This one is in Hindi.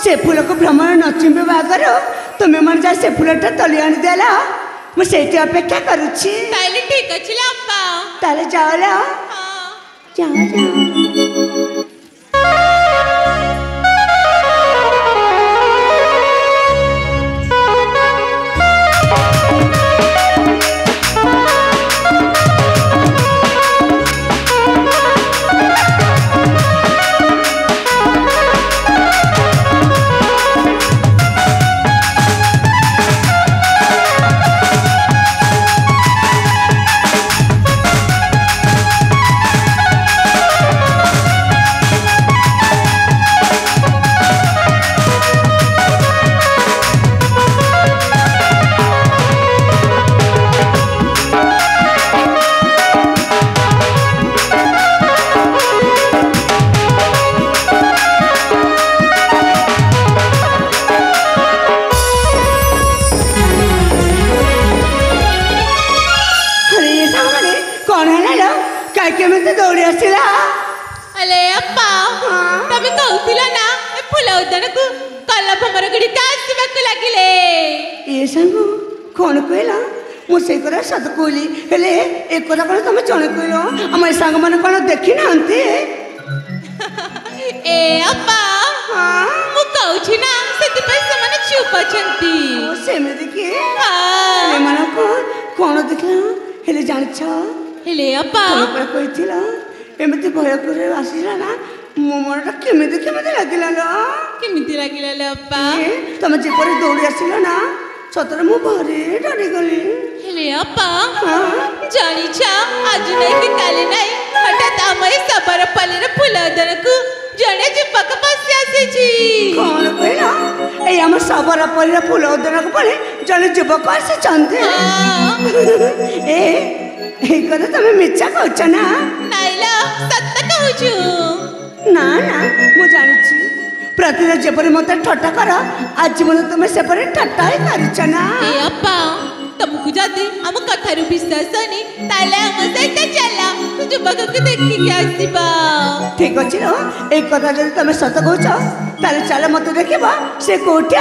से फूल को भ्रमण नचिंबे बागर तुम मन जा से फूलटा तली आनी देला मुझे अपेक्षा करुच्छी ताले ठीक अछि अप्पा ताले जाओ ला जाओ जाओ दौड़ी आसला अले अप्पा तमे कहउतिला ना ए फुला उद्यान को कला भमर गडी आसीबा को लागिले ए संगो कोन कहला मु से करे सत कोली हेले एक কথা कोन तमे जणे कहलो हम संग मन कोन देखि नांती ए अप्पा मु कहउछि ना सेति पे से माने चुप अछंती ओ सेमे देखि हां ए मन को कोन देखला हेले जानि छ हेले अप्पा कोन कहिथिला एमती भय करे आसीला ना मो मनटा केमिति लागिला लो केमिति लागिला ले अप्पा तमे जे पर दौड़ी आसीला ना सतरे मु भारी डरी गली हेले अप्पा जानी छा आज नहीं कि काले नहीं हठात आमय सबर पलेर फुलदर को जणे जीवक पसी आसी छी कोन कहला ए हम सबर पलेर फुलदर को पले जणे जीवक आसी चंदे ए कदा तमे मिच्छा कहछ ना नाइला सत्य कहूछु ना ना मु जानि छी प्रतिदिन जेपरि मते ठट्टा कर आज मन तुमे सेपरि ठट्टा ही करिछ ना ए अप्पा तुमको जदी हम कथारु विश्वास नहीं ताले हम सहित चला तुझ बग के देखि के आसीबा ठीक अछि रो एक कथा जदी तमे सत कहछ ताले चला मते देखिबा से कोठी